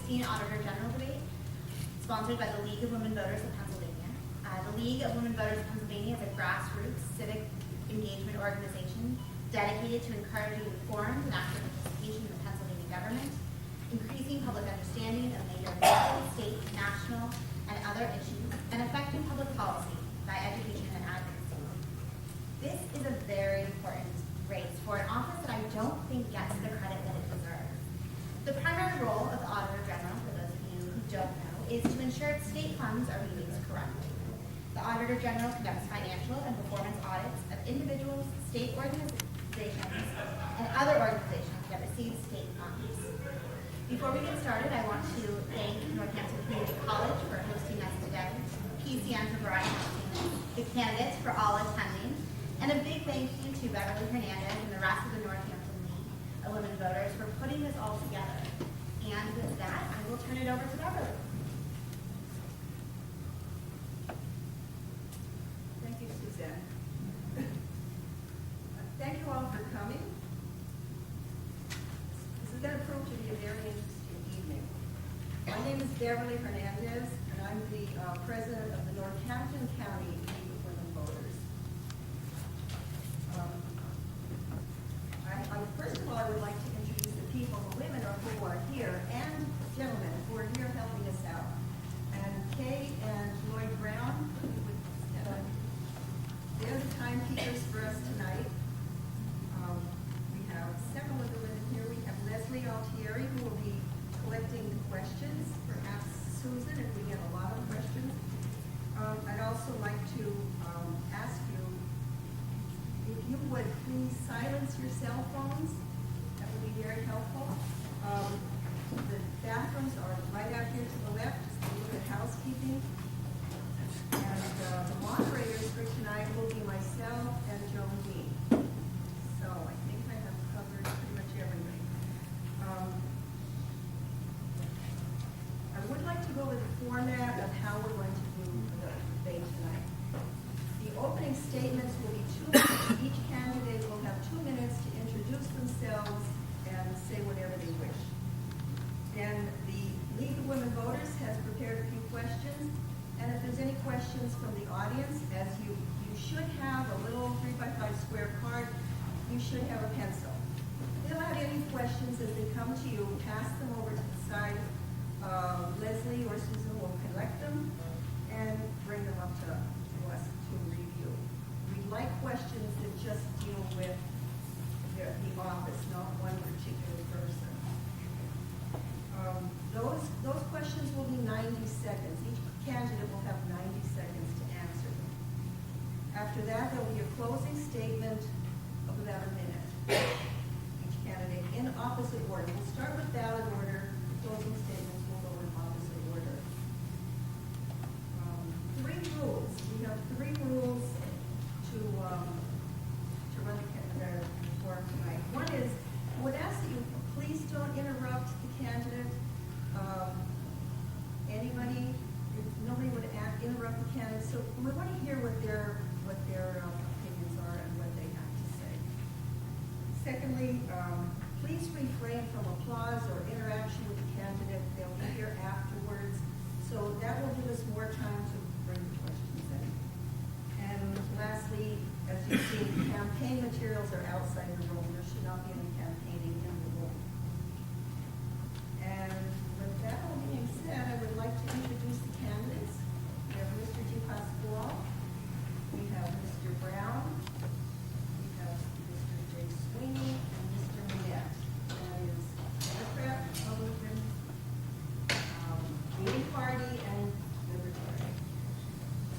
2016 Auditor General debate, sponsored by the League of Women Voters of Pennsylvania. The League of Women Voters of Pennsylvania is a grassroots civic engagement organization dedicated to encouraging informed and active participation in the Pennsylvania government, increasing public understanding of major local, state, national, and other issues, and affecting public policy by education and advocacy. This is a very important race for an office that I don't think gets the credit that it deserves. The primary role of the Auditor General, for those of you who don't know, is to ensure state funds are being used correctly. The Auditor General conducts financial and performance audits of individuals, state organizations, and other organizations that receive state funds. Before we get started, I want to thank Northampton Community College for hosting us today, PCN for providing us, the candidates for all attending, and a big thank you to Beverly Hernandez and the rest of the Northampton League of Women Voters for putting this all together. And with that, I will turn it over to Beverly. Thank you, Suzanne. Thank you all for coming. This is going to prove to be a very interesting evening. My name is Beverly Hernandez, and I'm the president of the Northampton County League of Women Voters. First of all, I would like to introduce the people, the women who are here, and gentlemen who are here helping us out. And Kay and Lloyd Brown, they're the timekeepers for us tonight. We have several of the women here. We have Leslie Altieri, who will be collecting the questions, perhaps Susan, if we get a lot of questions. I'd also like to ask you if you would please silence your cell phones. That would be very helpful. The bathrooms are right out here to the left, just a little bit of housekeeping. And the moderators for tonight will be myself and Joan Dean. So I think I have covered pretty much everything. I would like to go over the format of how we're going to do the debate tonight. The opening statements will be 2 minutes. Each candidate will have 2 minutes to introduce themselves and say whatever they wish. Then the League of Women Voters has prepared a few questions. And if there's any questions from the audience, as you should have a little 3x5 square card, you should have a pencil. If you have any questions as they come to you, pass them over to the side. Leslie or Susan will collect them and bring them up to us to review. We'd like questions that just deal with the office, not one particular person. Those questions will be 90 seconds. Each candidate will have 90 seconds to answer them. After that, there will be a closing statement of about a minute. Each candidate in opposite order. We'll start with ballot order. The closing statements will go in opposite order. 3 rules. We have 3 rules to run the forum tonight. One is, I would ask that you please don't interrupt the candidate. Nobody would interrupt the candidate. So we want to hear what their opinions are and what they have to say. Secondly, please refrain from applause or interaction with the candidate. They'll be here afterwards. So that will give us more time to bring the questions in. And lastly, as you've seen, campaign materials are outside the room. There should not be any campaigning in the room. And with that all being said, I would like to introduce the candidates. We have Mr. DePasquale. We have Mr. Brown. We have Mr. Jake Sweeney and Mr. Minette. That is Democrat, Republican, Green Party, and Libertarian.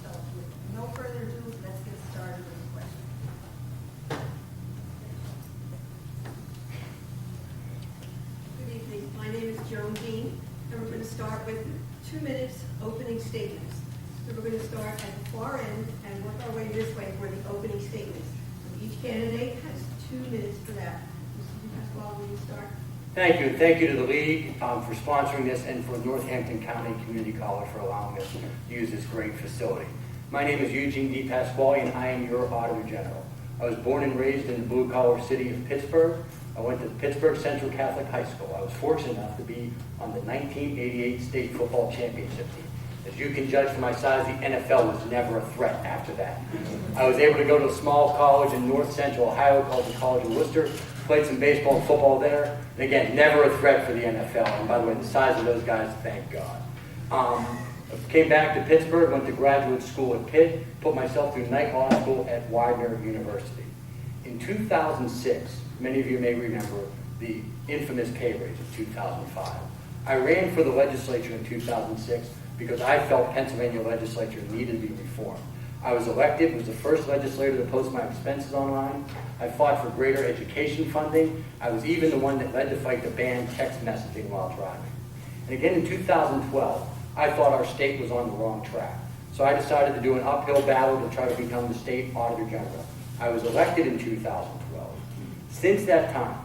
So with no further ado, let's get started with the question. Good evening. My name is Joan Dean, and we're going to start with 2 minutes opening statements. So we're going to start at the far end and work our way this way for the opening statements. Each candidate has 2 minutes for that. Mr. DePasquale, will you start? Thank you. Thank you to the League for sponsoring this and for Northampton County Community College for allowing us to use this great facility. My name is Eugene DePasquale, and I am your Auditor General. I was born and raised in the blue-collar city of Pittsburgh. I went to Pittsburgh Central Catholic High School. I was fortunate enough to be on the 1988 state football championship team. As you can judge from my size, the NFL was never a threat after that. I was able to go to a small college in north central Ohio called the College of Worcester, played some baseball and football there. And again, never a threat for the NFL. And by the way, the size of those guys, thank God. I came back to Pittsburgh, went to graduate school at Pitt, put myself through night law school at Widener University. In 2006, many of you may remember the infamous pay raise of 2005. I ran for the legislature in 2006 because I felt Pennsylvania legislature needed to be reformed. I was elected, was the first legislator to post my expenses online. I fought for greater education funding. I was even the one that led the fight to ban text messaging while driving. And again in 2012, I thought our state was on the wrong track. So I decided to do an uphill battle to try to become the state Auditor General. I was elected in 2012. Since that time,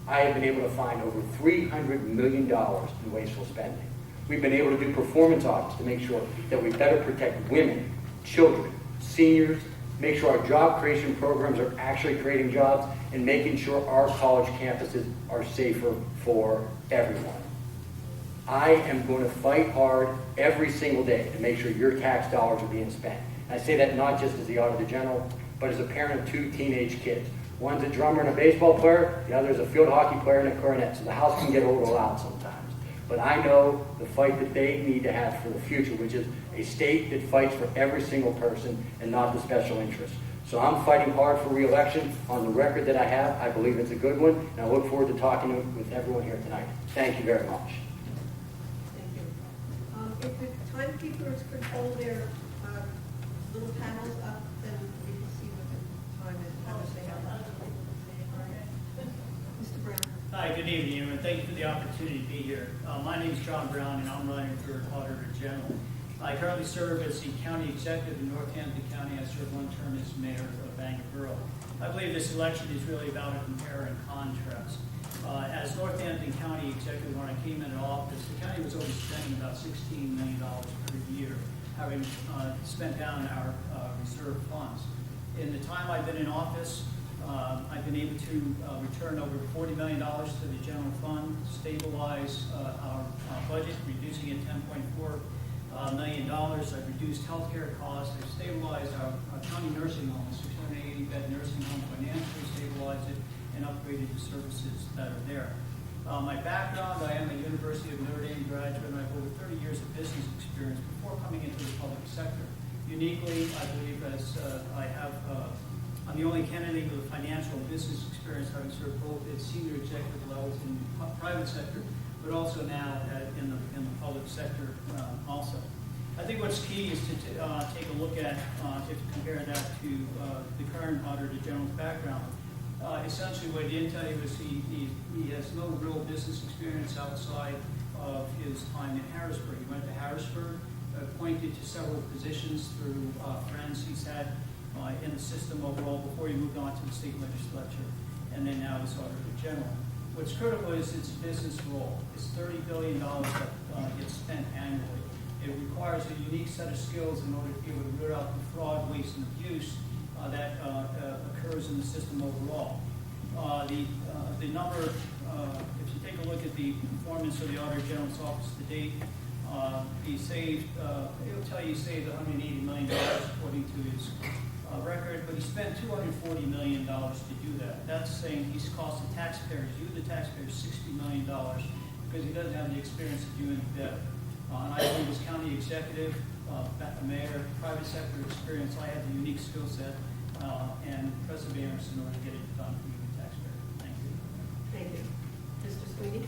I have been able to find over $300 million in wasteful spending. We've been able to do performance audits to make sure that we better protect women, children, seniors, make sure our job creation programs are actually creating jobs, and making sure our college campuses are safer for everyone. I am going to fight hard every single day to make sure your tax dollars are being spent. And I say that not just as the Auditor General, but as a parent of 2 teenage kids. One's a drummer and a baseball player, the other's a field hockey player and a clarinet, so the house can get a little loud sometimes. But I know the fight that they need to have for the future, which is a state that fights for every single person and not the special interests. So I'm fighting hard for re-election. On the record that I have, I believe it's a good one, and I look forward to talking with everyone here tonight. Thank you very much. Thank you. If the timekeepers could hold their little panels up, then we can see what the time is, how much they have. Mr. Brown. Hi, good evening, and thank you for the opportunity to be here. My name is John Brown, and I'm running for Auditor General. I currently serve as the County Executive in Northampton County. I served one term as Mayor of Bangor Borough. I believe this election is really about a compare and contrast. As Northampton County Executive, when I came into office, the county was overspending about $16 million per year, having spent down our reserve funds. In the time I've been in office, I've been able to return over $40 million to the general fund, stabilize our budget, reducing it $10.4 million. I've reduced healthcare costs. I've stabilized our county nursing home, 680-bed nursing home, financially stabilized it, and upgraded the services that are there. My background, I am a University of Notre Dame graduate, and I have over 30 years of business experience before coming into the public sector. Uniquely, I believe, as I'm the only candidate with a financial and business experience, having served both at senior executive levels in the private sector, but also now in the public sector also. I think what's key is to take a look at, if you compare that to the current Auditor General's background. Essentially, what he didn't tell you is he has no real business experience outside of his time in Harrisburg. He went to Harrisburg, appointed to several positions through friends he's had in the system overall before he moved on to the state legislature, and then now as Auditor General. What's critical is its business role. It's $30 billion that gets spent annually. It requires a unique set of skills in order to be able to root out the fraud, waste, and abuse that occurs in the system overall. The number, if you take a look at the performance of the Auditor General's office to date, he saved, it'll tell you he saved $180 million according to his record, but he spent $240 million to do that. That's saying he's cost the taxpayers, the taxpayers, $60 million because he doesn't have the experience of doing it better. And I believe as county executive, mayor, private sector experience, I have the unique skill set and perseverance in order to get it done for you, the taxpayer. Thank you. Thank you. Mr. Sweeney?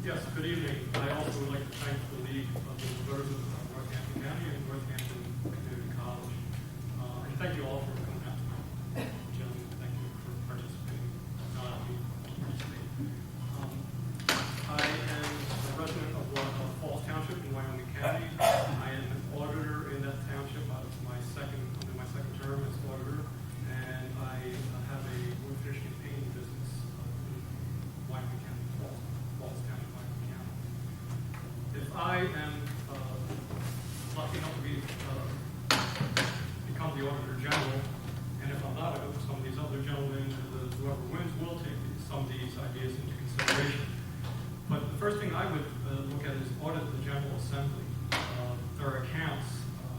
Yes, good evening. I also would like to thank the League of the Voters of Northampton County and Northampton Community College. And thank you all for coming out tonight. Gentlemen, thank you for participating. Not only participating. I am a resident of Falls Township in Wyoming County. I am an auditor in that township. Under my second term as auditor, and I have a wood finishing and painting business in Wyoming County, Falls County, Wyoming County. If I am lucky enough to become the Auditor General, and if I'm not, some of these other gentlemen, whoever wins, will take these some of these ideas into consideration. But the first thing I would look at is audit the General Assembly, their accounts.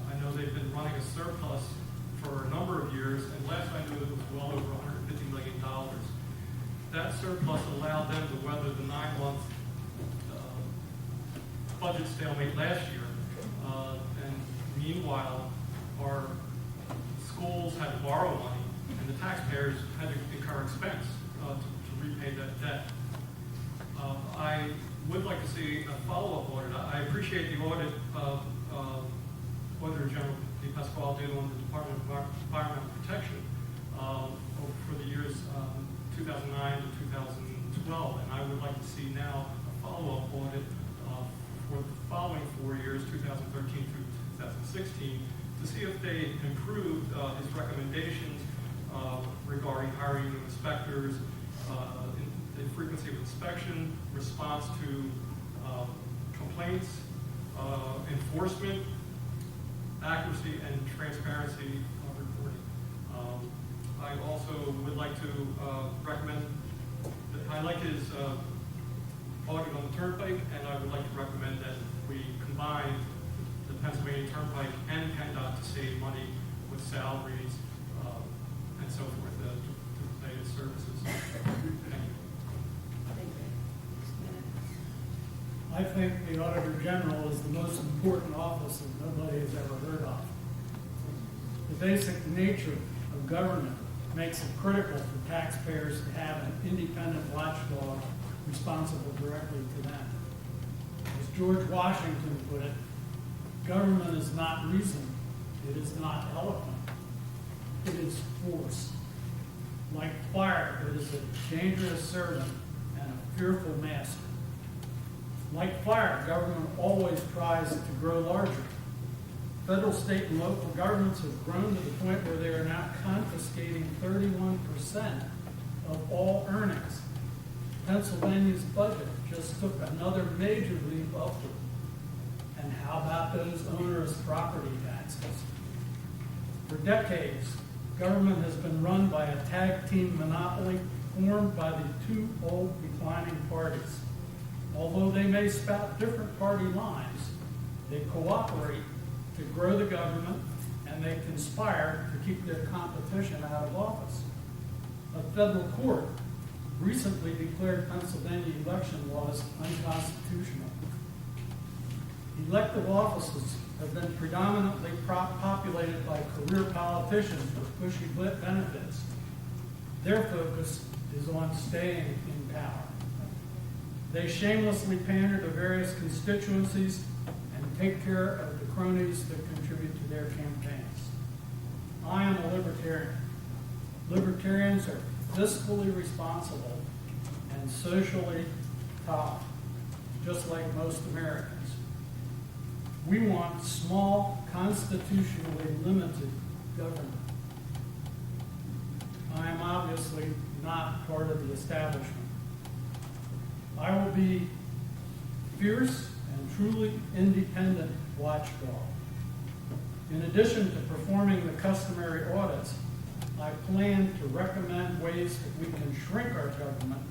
I know they've been running a surplus for a number of years, and last I knew it was well over $150 million. That surplus allowed them to weather the 9-month budget stalemate last year. And meanwhile, our schools had to borrow money, and the taxpayers had to incur expense to repay that debt. I would like to see a follow-up audit. I appreciate the audit Auditor General DePasquale did on the Department of Environmental Protection for the years 2009 to 2012, and I would like to see now a follow-up audit for the following 4 years, 2013 through 2016, to see if they improved his recommendations regarding hiring new inspectors, the frequency of inspection, response to complaints, enforcement, accuracy, and transparency of reporting. I also would like to recommend, I like his audit on the Turnpike, and I would like to recommend that we combine the Pennsylvania Turnpike and PennDOT to save money with salaries and so forth to pay its services. Thank you. I think the Auditor General is the most important office that nobody has ever heard of. The basic nature of government makes it critical for taxpayers to have an independent watchdog responsible directly to them. As George Washington put it, government is not reason, it is not eloquent, it is force. Like fire, it is a dangerous servant and a fearful master. Like fire, government always tries to grow larger. Federal, state, and local governments have grown to the point where they are now confiscating 31% of all earnings. Pennsylvania's budget just took another major leap upward. And how about those onerous property taxes? For decades, government has been run by a tag team monopoly formed by the two old declining parties. Although they may spout different party lines, they cooperate to grow the government, and they conspire to keep their competition out of office. A federal court recently declared Pennsylvania election laws unconstitutional. Elective offices have been predominantly populated by career politicians with cushy benefits. Their focus is on staying in power. They shamelessly pander to various constituencies and take care of the cronies that contribute to their campaigns. I am a libertarian. Libertarians are fiscally responsible and socially tolerant, just like most Americans. We want small, constitutionally limited government. I am obviously not part of the establishment. I will be fierce and truly independent watchdog. In addition to performing the customary audits, I plan to recommend ways that we can shrink our government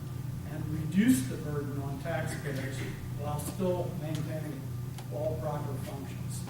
and reduce the burden on taxpayers while still maintaining all proper functions.